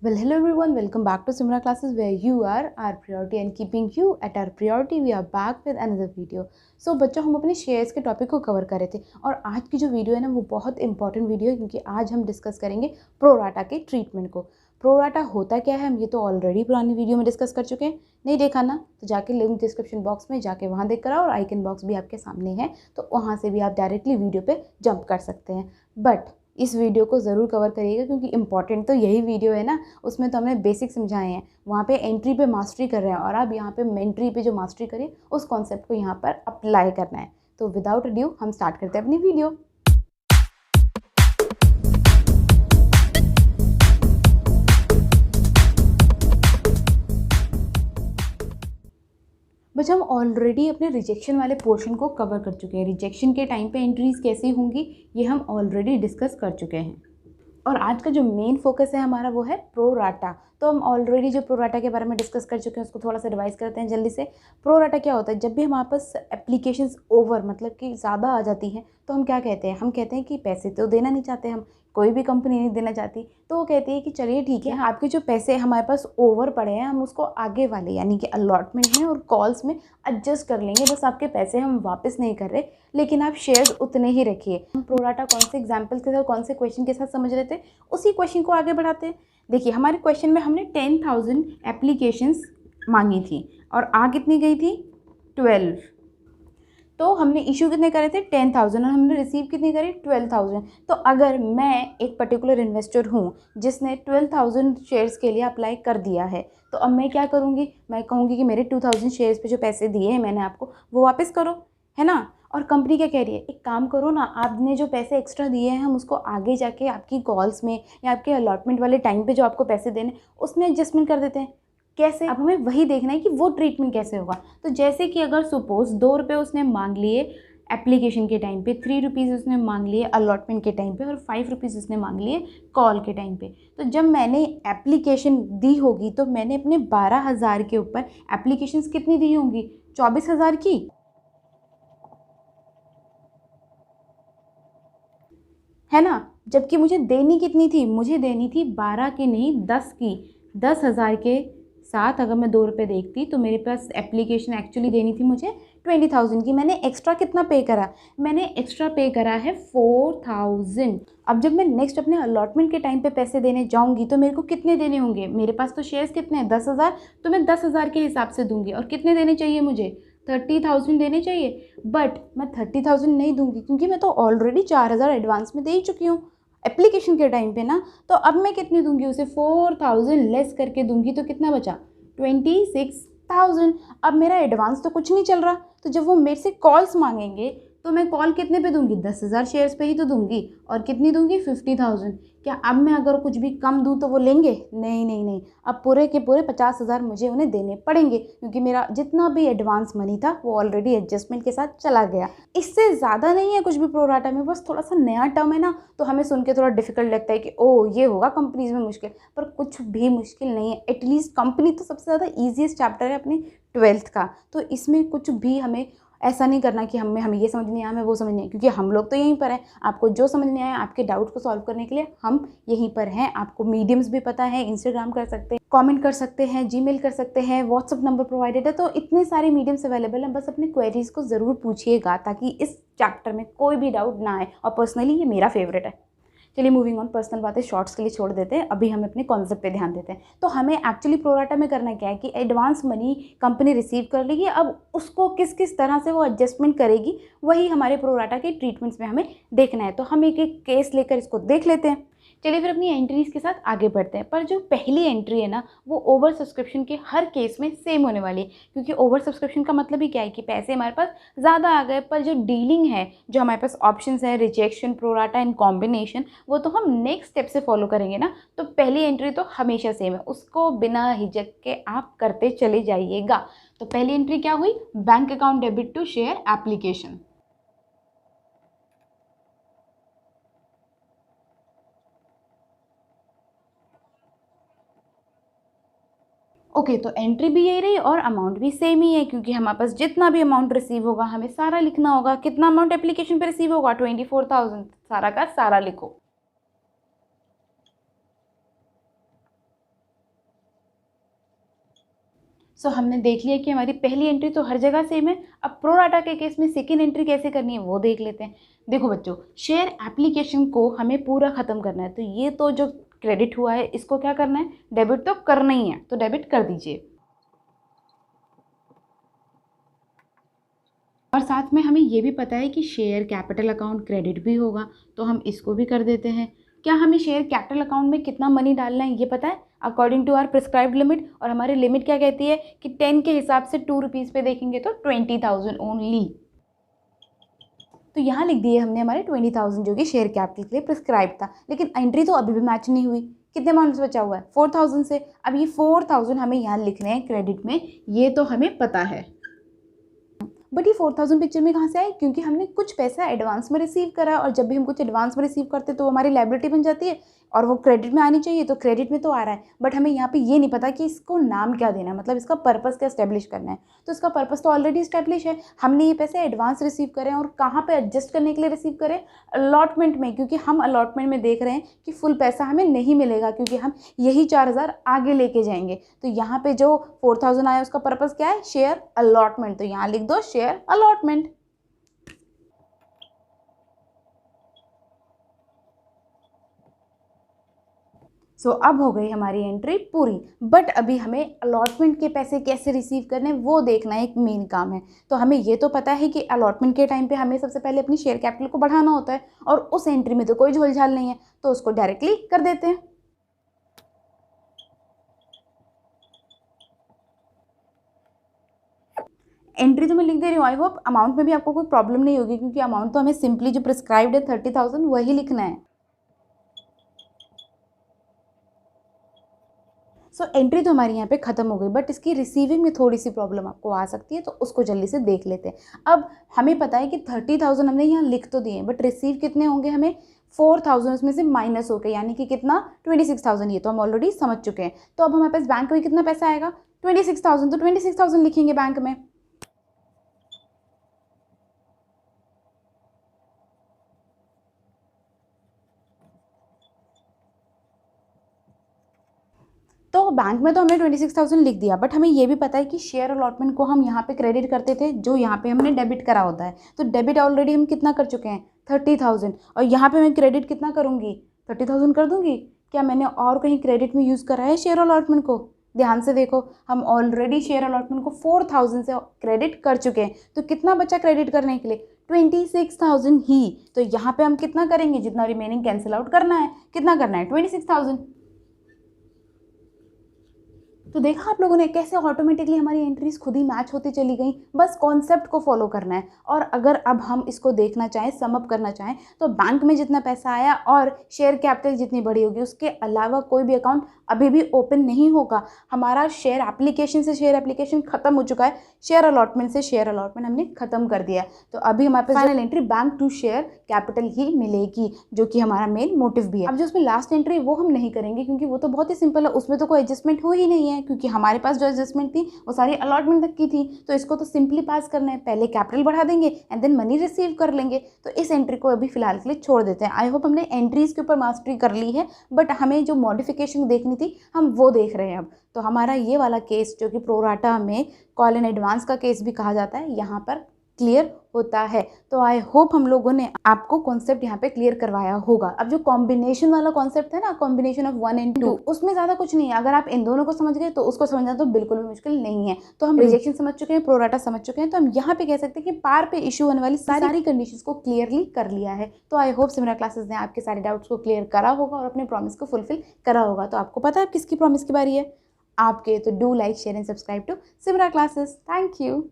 Well, hello everyone, welcome back to Simra classes where you are our priority and keeping you at our priority. We are back with another video. So बच्चों हम अपने shares के topic को cover कर रहे थे और आज की जो वीडियो है ना वो बहुत इंपॉर्टेंट वीडियो है क्योंकि आज हम डिस्कस करेंगे प्रोराटा के ट्रीटमेंट को। प्रोराटा होता क्या है हम ये तो ऑलरेडी पुरानी वीडियो में डिस्कस कर चुके हैं, नहीं देखा ना तो जाके लिंक डिस्क्रिप्शन बॉक्स में जाके वहाँ देख कर आओ और आइकन बॉक्स भी आपके सामने है तो वहाँ से भी आप डायरेक्टली वीडियो पे जंप कर सकते हैं। बट इस वीडियो को ज़रूर कवर करिएगा क्योंकि इम्पॉर्टेंट तो यही वीडियो है ना, उसमें तो हमने बेसिक समझाए हैं, वहाँ पे एंट्री पे मास्टरी कर रहे हैं और अब यहाँ पे मेंट्री पे जो मास्टरी करिए उस कॉन्सेप्ट को यहाँ पर अप्लाई करना है। तो विदाउट ड्यू हम स्टार्ट करते हैं अपनी वीडियो। बच्चा हम ऑलरेडी अपने रिजेक्शन वाले पोर्शन को कवर कर चुके हैं। रिजेक्शन के टाइम पे एंट्रीज कैसी होंगी ये हम ऑलरेडी डिस्कस कर चुके हैं और आज का जो मेन फोकस है हमारा वो है प्रोराटा। तो हम ऑलरेडी जो प्रोराटा के बारे में डिस्कस कर चुके हैं उसको थोड़ा सा रिवाइज करते हैं जल्दी से। प्रोराटा क्या होता है, जब भी हमारे पास एप्लीकेशंस ओवर मतलब कि ज़्यादा आ जाती हैं तो हम क्या कहते हैं, हम कहते हैं कि पैसे तो देना नहीं चाहते, हम कोई भी कंपनी नहीं देना चाहती, तो वो कहती है कि चलिए ठीक है आपके जो पैसे हमारे पास ओवर पड़े हैं हम उसको आगे वाले यानी कि अलॉटमेंट में और कॉल्स में एडजस्ट कर लेंगे, बस आपके पैसे हम वापस नहीं कर रहे लेकिन आप शेयर्स उतने ही रखिए। हम प्रोराटा कौन से एग्जाम्पल्स के साथ कौन से क्वेश्चन के साथ समझ रहे थे उसी क्वेश्चन को आगे बढ़ाते हैं। देखिए हमारे क्वेश्चन में हमने 10,000 एप्लीकेशंस मांगी थी और आ कितनी गई थी 12। तो हमने इशू कितने करे थे 10,000 और हमने रिसीव कितनी करी 12,000। तो अगर मैं एक पर्टिकुलर इन्वेस्टर हूँ जिसने 12,000 शेयर्स के लिए अप्लाई कर दिया है तो अब मैं क्या करूँगी, मैं कहूँगी कि मेरे 2,000 शेयर्स पे जो पैसे दिए हैं मैंने आपको वो वापस करो, है ना। और कंपनी क्या कह रही है, एक काम करो ना, आपने जो पैसे एक्स्ट्रा दिए हैं हम उसको आगे जाके आपकी कॉल्स में या आपके अलॉटमेंट वाले टाइम पे जो आपको पैसे देने उसमें एडजस्टमेंट कर देते हैं। कैसे, अब हमें वही देखना है कि वो ट्रीटमेंट कैसे होगा। तो जैसे कि अगर सपोज 2 रुपये उसने मांग लिए एप्लीकेशन के टाइम पे, 3 रुपीज़ उसने मांग लिए अलॉटमेंट के टाइम पे और 5 रुपीज़ उसने मांग लिए कॉल के टाइम पे। तो जब मैंने एप्लीकेशन दी होगी तो मैंने अपने 12,000 के ऊपर एप्लीकेशंस कितनी दी होंगी 24,000 की, है ना। जबकि मुझे देनी कितनी थी, मुझे देनी थी 12 की नहीं 10 की। 10,000 के साथ अगर मैं 2 रुपये देखती तो मेरे पास एप्लीकेशन एक्चुअली देनी थी मुझे 20,000 की। मैंने एक्स्ट्रा कितना पे करा, मैंने एक्स्ट्रा पे करा है 4,000। अब जब मैं नेक्स्ट अपने अलॉटमेंट के टाइम पे पैसे देने जाऊंगी तो मेरे को कितने देने होंगे, मेरे पास तो शेयर्स कितने हैं 10,000, तो मैं 10,000 के हिसाब से दूंगी और कितने देने चाहिए मुझे 30,000 देने चाहिए। बट मैं 30,000 नहीं दूंगी क्योंकि मैं तो ऑलरेडी 4,000 एडवांस में दे ही चुकी हूँ एप्लीकेशन के टाइम पे ना। तो अब मैं कितनी दूंगी उसे 4,000 लेस करके दूंगी तो कितना बचा 26,000। अब मेरा एडवांस तो कुछ नहीं चल रहा, तो जब वो मेरे से कॉल्स मांगेंगे तो मैं कॉल कितने पे दूंगी 10,000 शेयर्स पे ही तो दूंगी और कितनी दूंगी 50,000। क्या अब मैं अगर कुछ भी कम दूं तो वो लेंगे, नहीं नहीं नहीं, अब पूरे के पूरे 50,000 मुझे उन्हें देने पड़ेंगे क्योंकि मेरा जितना भी एडवांस मनी था वो ऑलरेडी एडजस्टमेंट के साथ चला गया। इससे ज़्यादा नहीं है कुछ भी प्रोराटा में, बस थोड़ा सा नया टर्म है ना तो हमें सुन के थोड़ा डिफिकल्ट लगता है कि ओ ये होगा कंपनीज में मुश्किल, पर कुछ भी मुश्किल नहीं है। एटलीस्ट कंपनी तो सबसे ज़्यादा ईजीएस्ट चैप्टर है अपनी 12th का, तो इसमें कुछ भी हमें ऐसा नहीं करना कि हमें ये समझ नहीं आया, हमें वो समझ नहीं आया, क्योंकि हम लोग तो यहीं पर हैं। आपको जो समझ नहीं आया आपके डाउट को सॉल्व करने के लिए हम यहीं पर हैं। आपको मीडियम्स भी पता है, इंस्टाग्राम कर सकते हैं, कमेंट कर सकते हैं, जीमेल कर सकते हैं, व्हाट्सअप नंबर प्रोवाइडेड है, तो इतने सारे मीडियम्स अवेलेबल हैं। बस अपनी क्वेरीज को ज़रूर पूछिएगा ताकि इस चैप्टर में कोई भी डाउट ना आए और पर्सनली ये मेरा फेवरेट है। चलिए मूविंग ऑन, पर्सनल बातें शॉर्ट्स के लिए छोड़ देते हैं, अभी हम अपने कॉन्सेप्ट पे ध्यान देते हैं। तो हमें एक्चुअली प्रोराटा में करना क्या है कि एडवांस मनी कंपनी रिसीव कर लेगी, अब उसको किस किस तरह से वो एडजस्टमेंट करेगी वही हमारे प्रोराटा के ट्रीटमेंट्स में हमें देखना है। तो हम एक एक केस लेकर इसको देख लेते हैं। चलिए फिर अपनी एंट्रीज के साथ आगे बढ़ते हैं। पर जो पहली एंट्री है ना वो ओवर सब्सक्रिप्शन के हर केस में सेम होने वाली है, क्योंकि ओवर सब्सक्रिप्शन का मतलब ही क्या है कि पैसे हमारे पास ज़्यादा आ गए, पर जो डीलिंग है, जो हमारे पास ऑप्शंस है रिजेक्शन, प्रोराटा एंड कॉम्बिनेशन, वो तो हम नेक्स्ट स्टेप से फॉलो करेंगे ना। तो पहली एंट्री तो हमेशा सेम है, उसको बिना हिचक के आप करते चले जाइएगा। तो पहली एंट्री क्या हुई, bank account debit to share application. Okay तो एंट्री भी यही रही और अमाउंट भी सेम ही है, क्योंकि हमारे पास जितना भी अमाउंट रिसीव होगा हमें सारा लिखना होगा। कितना अमाउंट एप्लीकेशन पे रिसीव होगा 24,000, सारा का सारा लिखो। सो हमने देख लिया कि हमारी पहली एंट्री तो हर जगह सेम है। अब प्रो राटा के केस में सेकेंड एंट्री कैसे करनी है वो देख लेते हैं। देखो बच्चों, शेयर एप्लीकेशन को हमें पूरा ख़त्म करना है, तो ये तो जो क्रेडिट हुआ है इसको क्या करना है, डेबिट तो करना ही है, तो डेबिट कर दीजिए। और साथ में हमें ये भी पता है कि शेयर कैपिटल अकाउंट क्रेडिट भी होगा, तो हम इसको भी कर देते हैं। क्या हमें शेयर कैपिटल अकाउंट में कितना मनी डालना है ये पता है, according to our prescribed limit. और हमारी लिमिट क्या कहती है कि 10 के हिसाब से 2 रुपीज़ पे देखेंगे तो 20,000 ओनली। तो यहाँ लिख दिए हमने हमारे 20,000 जो कि शेयर कैपिटल के लिए प्रिस्क्राइब था। लेकिन एंट्री तो अभी भी मैच नहीं हुई, कितने अमाउंट से बचा हुआ है 4,000 से। अब ये 4,000 हमें यहाँ लिखने हैं क्रेडिट में, ये तो हमें पता है। बट ये 4,000 पिक्चर में कहाँ से आए, क्योंकि हमने कुछ पैसा एडवांस में रिसीव करा, और जब भी हम कुछ एडवांस में रिसीव करते तो हमारी लायबिलिटी बन जाती है और वो क्रेडिट में आनी चाहिए, तो क्रेडिट में तो आ रहा है। बट हमें यहाँ पे ये नहीं पता कि इसको नाम क्या देना है, मतलब इसका पर्पस क्या स्टैब्लिश करना है। तो इसका पर्पस तो ऑलरेडी स्टैब्लिश है, हमने ये पैसे एडवांस रिसीव करें और कहाँ पे एडजस्ट करने के लिए रिसीव करें, अलॉटमेंट में, क्योंकि हम अलॉटमेंट में देख रहे हैं कि फुल पैसा हमें नहीं मिलेगा, क्योंकि हम यही 4,000 आगे लेके जाएंगे। तो यहाँ पे जो 4,000 आया उसका पर्पस क्या है, शेयर अलॉटमेंट, तो यहाँ लिख दो शेयर अलॉटमेंट। सो अब हो गई हमारी एंट्री पूरी। बट अभी हमें अलॉटमेंट के पैसे कैसे रिसीव करने वो देखना एक मेन काम है। तो हमें ये तो पता है कि अलॉटमेंट के टाइम पे हमें सबसे पहले अपनी शेयर कैपिटल को बढ़ाना होता है, और उस एंट्री में तो कोई झोलझाल नहीं है, तो उसको डायरेक्टली कर देते हैं। एंट्री तो मैं लिख दे रही हूँ, आई होप अमाउंट में भी आपको कोई प्रॉब्लम नहीं होगी, क्योंकि अमाउंट तो हमें सिंपली जो प्रिस्क्राइब्ड है 30,000 वही लिखना है। सो एंट्री तो हमारी यहाँ पे ख़त्म हो गई, बट इसकी रिसीविंग में थोड़ी सी प्रॉब्लम आपको आ सकती है, तो उसको जल्दी से देख लेते हैं। अब हमें पता है कि 30,000 हमने यहाँ लिख तो दिए, बट रिसीव कितने होंगे हमें 4,000 उसमें से माइनस होकर, यानी कि कितना 26,000, ये तो हम ऑलरेडी समझ चुके हैं। तो अब हमारे पास बैंक में कितना पैसा आएगा 26,000, तो 26,000 लिखेंगे बैंक में। तो बैंक में तो हमने 26,000 लिख दिया, बट हमें ये भी पता है कि शेयर अलॉटमेंट को हम यहाँ पे क्रेडिट करते थे, जो यहाँ पे हमने डेबिट करा होता है। तो डेबिट ऑलरेडी हम कितना कर चुके हैं 30,000, और यहाँ पे मैं क्रेडिट कितना करूँगी 30,000 कर दूँगी। क्या मैंने और कहीं क्रेडिट में यूज़ करा है शेयर अलॉटमेंट को, ध्यान से देखो, हम ऑलरेडी शेयर अलॉटमेंट को 4,000 से क्रेडिट कर चुके हैं। तो कितना बचा क्रेडिट करने के लिए 26,000 ही। तो यहाँ पे हम कितना करेंगे, जितना रिमेनिंग कैंसिल आउट करना है, कितना करना है 26,000। तो देखा आप लोगों ने कैसे ऑटोमेटिकली हमारी एंट्रीज खुद ही मैच होती चली गई, बस कॉन्सेप्ट को फॉलो करना है। और अगर अब हम इसको देखना चाहें, सम अप करना चाहें, तो बैंक में जितना पैसा आया और शेयर कैपिटल जितनी बड़ी होगी उसके अलावा कोई भी अकाउंट अभी भी ओपन नहीं होगा। हमारा शेयर एप्लीकेशन से शेयर एप्लीकेशन खत्म हो चुका है, शेयर अलॉटमेंट से शेयर अलॉटमेंट हमने खत्म कर दिया। तो अभी हमारे पास final entry bank to share capital ही मिलेगी, जो कि हमारा मेन मोटिव भी है। अब जो उसमें लास्ट एंट्री वो हम नहीं करेंगे, क्योंकि वो तो बहुत ही सिंपल है, उसमें तो कोई एडजस्टमेंट हो ही नहीं है, क्योंकि हमारे पास जो एडजस्टमेंट थी वो सारी अलॉटमेंट तक की थी। तो इसको तो सिंपली पास करना है, पहले कैपिटल बढ़ा देंगे एंड देन मनी रिसीव कर लेंगे। तो इस एंट्री को अभी फिलहाल के लिए छोड़ देते हैं। आई होप हमने एंट्रीज के ऊपर मास्टरी कर ली है, बट हमें जो मॉडिफिकेशन देखनी थी हम वो देख रहे हैं अब। तो हमारा ये वाला केस जो कि प्रो राटा में कॉल इन एडवांस का केस भी कहा जाता है, यहाँ पर क्लियर होता है। तो आई होप हम लोगों ने आपको कॉन्सेप्ट यहाँ पे क्लियर करवाया होगा। अब जो कॉम्बिनेशन वाला कॉन्सेप्ट है ना, कॉम्बिनेशन ऑफ 1 and 2, उसमें ज़्यादा कुछ नहीं है। अगर आप इन दोनों को समझ गए तो उसको समझना तो बिल्कुल भी मुश्किल नहीं है। तो हम रिजेक्शन समझ चुके हैं, प्रो राटा समझ चुके हैं, तो हम यहाँ पे कह सकते हैं कि पार पे इशू होने वाली सारी कंडीशंस को क्लियरली कर लिया है। तो आई होप सिमरा क्लासेस ने आपके सारे डाउट्स को क्लियर करा होगा और अपने प्रॉमिस को फुलफिल करा होगा। तो आपको पता है किसकी प्रॉमिस की बारी है, आपके। तो do like share and subscribe to Simra classes. Thank you.